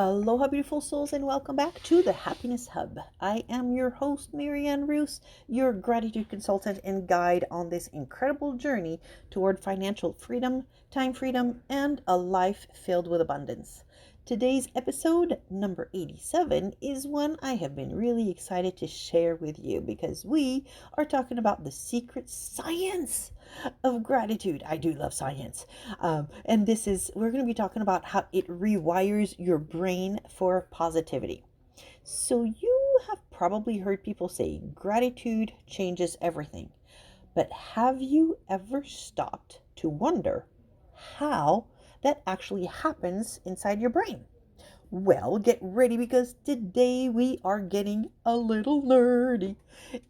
Aloha, beautiful souls, and welcome back to the Happiness Hub. I am your host, Marianne Roos, your gratitude consultant and guide on this incredible journey toward financial freedom, time freedom, and a life filled with abundance. Today's episode, number 87, is one I have been really excited to share with you because we are talking about the secret science of gratitude. I do love science. And we're going to be talking about how it rewires your brain for positivity. So you have probably heard people say gratitude changes everything. But have you ever stopped to wonder how that actually happens inside your brain? Well, get ready because today we are getting a little nerdy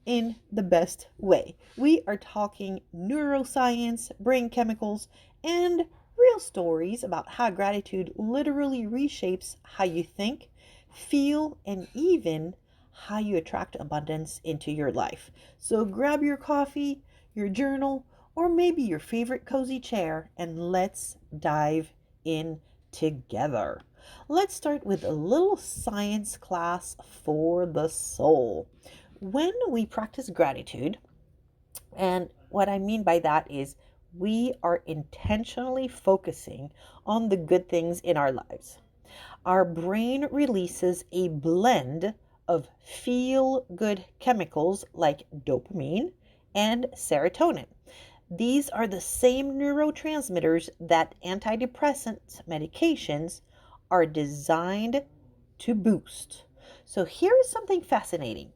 in the best way. We are talking neuroscience, brain chemicals, and real stories about how gratitude literally reshapes how you think, feel, and even how you attract abundance into your life. So grab your coffee, your journal, or maybe your favorite cozy chair, and let's dive in together. Let's start with a little science class for the soul. When we practice gratitude, and what I mean by that is we are intentionally focusing on the good things in our lives. Our brain releases a blend of feel good chemicals like dopamine and serotonin. These are the same neurotransmitters that antidepressant medications are designed to boost. So here is something fascinating.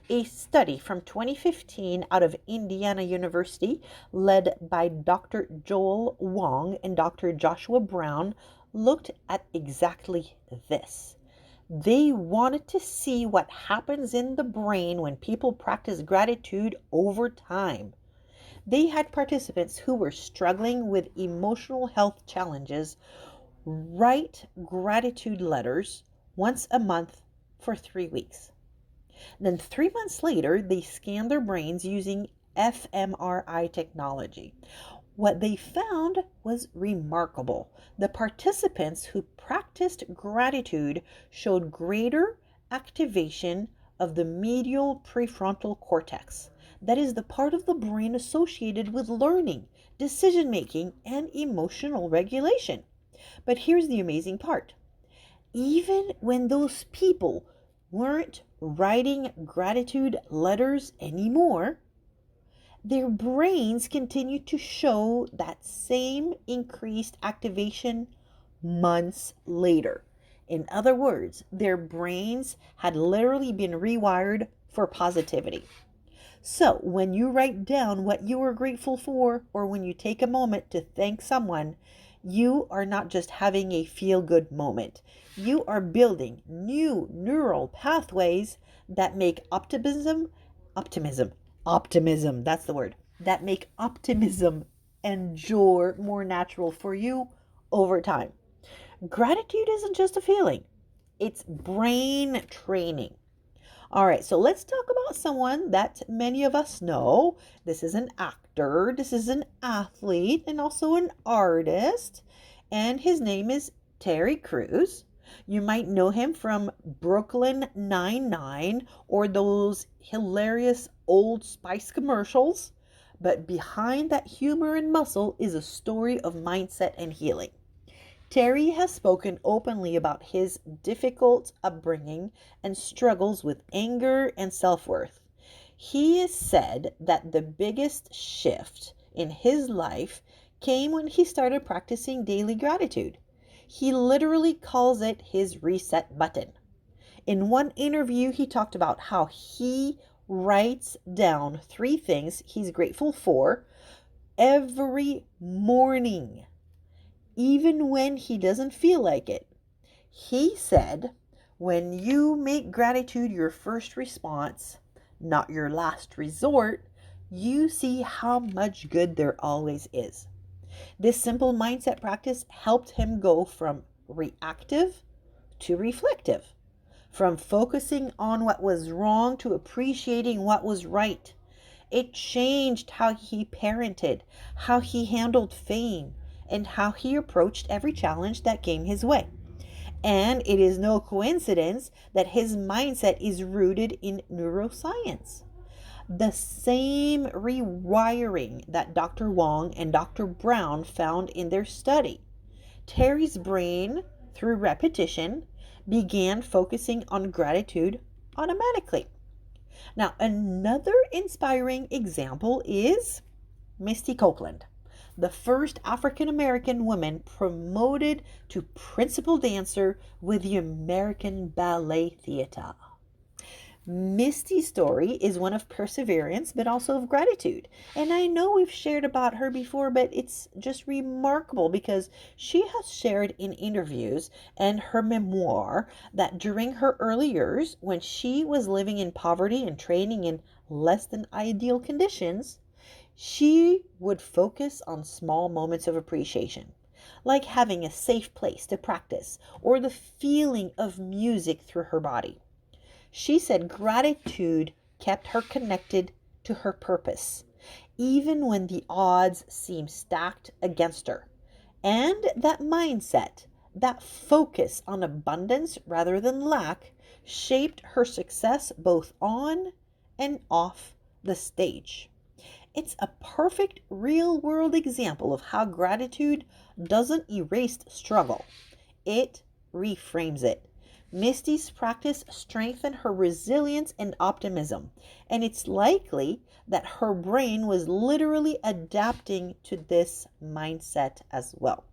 A study from 2015 out of Indiana University, led by Dr. Joel Wong and Dr. Joshua Brown, looked at exactly this. They wanted to see what happens in the brain when people practice gratitude over time. They had participants who were struggling with emotional health challenges write gratitude letters once a month for 3 weeks. Then 3 months later, they scanned their brains using fMRI technology. What they found was remarkable. The participants who practiced gratitude showed greater activation of the medial prefrontal cortex. That is the part of the brain associated with learning, decision making, and emotional regulation. But here's the amazing part. Even when those people weren't writing gratitude letters anymore, their brains continued to show that same increased activation months later. In other words, their brains had literally been rewired for positivity. So when you write down what you are grateful for, or when you take a moment to thank someone, you are not just having a feel-good moment. You are building new neural pathways that make optimism, that's the word, that make optimism and joy more natural for you over time. Gratitude isn't just a feeling, it's brain training. All right, so let's talk about someone that many of us know. This is an actor, this is an athlete, and also an artist. And his name is Terry Crews. You might know him from Brooklyn Nine-Nine or those hilarious Old Spice commercials. But behind that humor and muscle is a story of mindset and healing. Terry has spoken openly about his difficult upbringing and struggles with anger and self-worth. He has said that the biggest shift in his life came when he started practicing daily gratitude. He literally calls it his reset button. In one interview, he talked about how he writes down 3 things he's grateful for every morning, even when he doesn't feel like it. He said, when you make gratitude your first response, not your last resort, you see how much good there always is. This simple mindset practice helped him go from reactive to reflective, from focusing on what was wrong to appreciating what was right. It changed how he parented, how he handled fame, and how he approached every challenge that came his way. And it is no coincidence that his mindset is rooted in neuroscience. The same rewiring that Dr. Wong and Dr. Brown found in their study. Terry's brain, through repetition, began focusing on gratitude automatically. Now, another inspiring example is Misty Copeland, the first African American woman promoted to principal dancer with the American Ballet Theatre. Misty's story is one of perseverance, but also of gratitude. And I know we've shared about her before, but it's just remarkable because she has shared in interviews and her memoir that during her early years, when she was living in poverty and training in less than ideal conditions, she would focus on small moments of appreciation, like having a safe place to practice or the feeling of music through her body. She said gratitude kept her connected to her purpose, even when the odds seemed stacked against her. And that mindset, that focus on abundance rather than lack, shaped her success both on and off the stage. It's a perfect real world example of how gratitude doesn't erase struggle, it reframes it. Misty's practice strengthened her resilience and optimism, and it's likely that her brain was literally adapting to this mindset as well.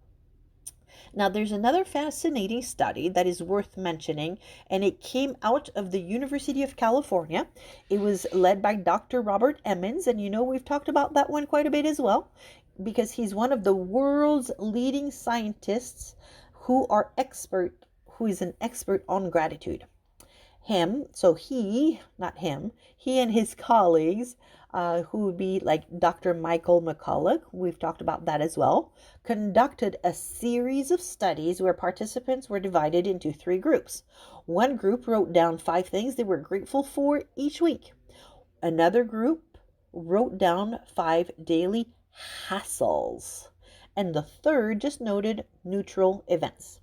Now, there's another fascinating study that is worth mentioning, and it came out of the University of California. It was led by Dr. Robert Emmons, and we've talked about that one quite a bit as well, because he's one of the world's leading scientists who is an expert on gratitude. He and his colleagues, who would be like Dr. Michael McCulloch, we've talked about that as well, conducted a series of studies where participants were divided into 3 groups. One group wrote down 5 things they were grateful for each week. Another group wrote down 5 daily hassles. And the third just noted neutral events.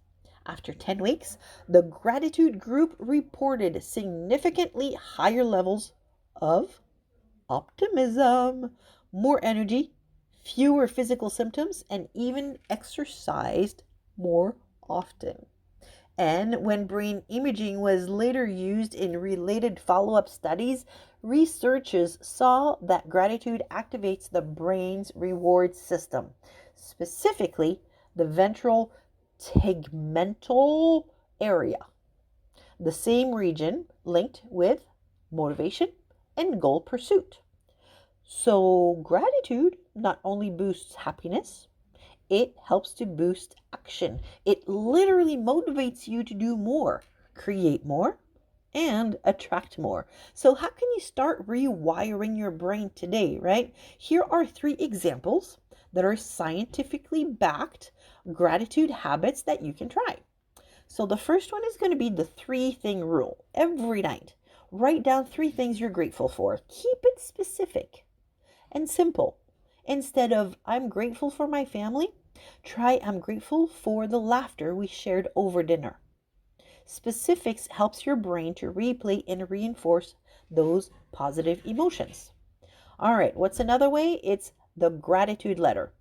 After 10 weeks, the gratitude group reported significantly higher levels of optimism, more energy, fewer physical symptoms, and even exercised more often. And when brain imaging was later used in related follow-up studies, researchers saw that gratitude activates the brain's reward system, specifically the ventral tegmental area, the same region linked with motivation and goal pursuit. So gratitude not only boosts happiness, it helps to boost action. It literally motivates you to do more, create more, and attract more. So how can you start rewiring your brain today, right? Here are 3 examples that are scientifically backed gratitude habits that you can try. So the first one is going to be the 3-thing rule. Every night, write down 3 things you're grateful for. Keep it specific and simple. Instead of I'm grateful for my family, try I'm grateful for the laughter we shared over dinner. Specifics helps your brain to replay and reinforce those positive emotions. All right, what's another way? It's the gratitude letter.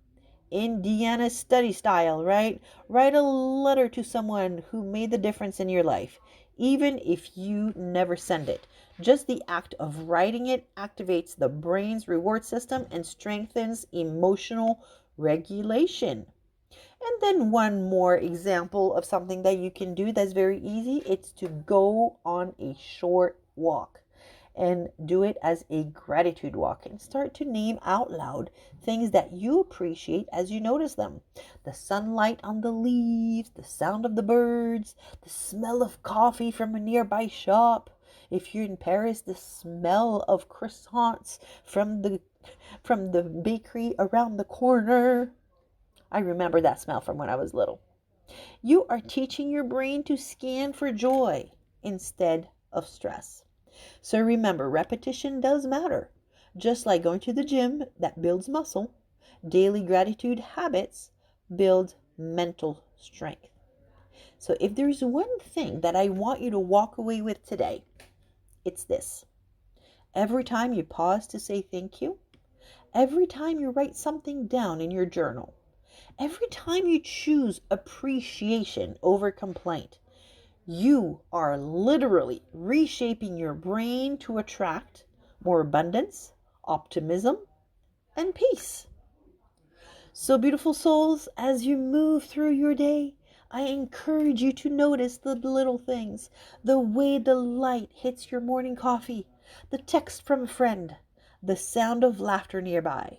Indiana study style, right? Write a letter to someone who made the difference in your life, even if you never send it. Just the act of writing it activates the brain's reward system and strengthens emotional regulation. And then one more example of something that you can do that's very easy. It's to go on a short walk and do it as a gratitude walk and start to name out loud things that you appreciate as you notice them. The sunlight on the leaves, the sound of the birds, the smell of coffee from a nearby shop. If you're in Paris, the smell of croissants from the bakery around the corner. I remember that smell from when I was little. You are teaching your brain to scan for joy instead of stress. So remember, repetition does matter. Just like going to the gym that builds muscle, daily gratitude habits build mental strength. So if there's one thing that I want you to walk away with today, it's this. Every time you pause to say thank you, every time you write something down in your journal, every time you choose appreciation over complaint, you are literally reshaping your brain to attract more abundance, optimism, and peace. So, beautiful souls, as you move through your day, I encourage you to notice the little things, the way the light hits your morning coffee, the text from a friend, the sound of laughter nearby.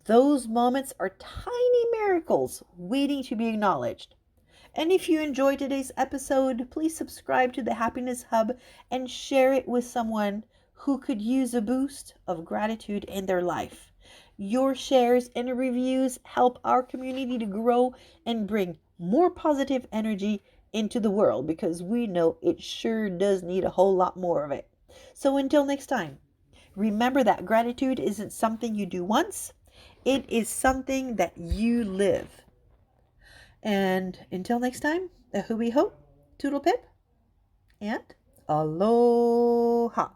Those moments are tiny miracles waiting to be acknowledged. And if you enjoyed today's episode, please subscribe to the Happiness Hub and share it with someone who could use a boost of gratitude in their life. Your shares and reviews help our community to grow and bring more positive energy into the world, because we know it sure does need a whole lot more of it. So until next time, remember that gratitude isn't something you do once, it is something that you live. And until next time, a hoobie hope, toodle pip, and aloha.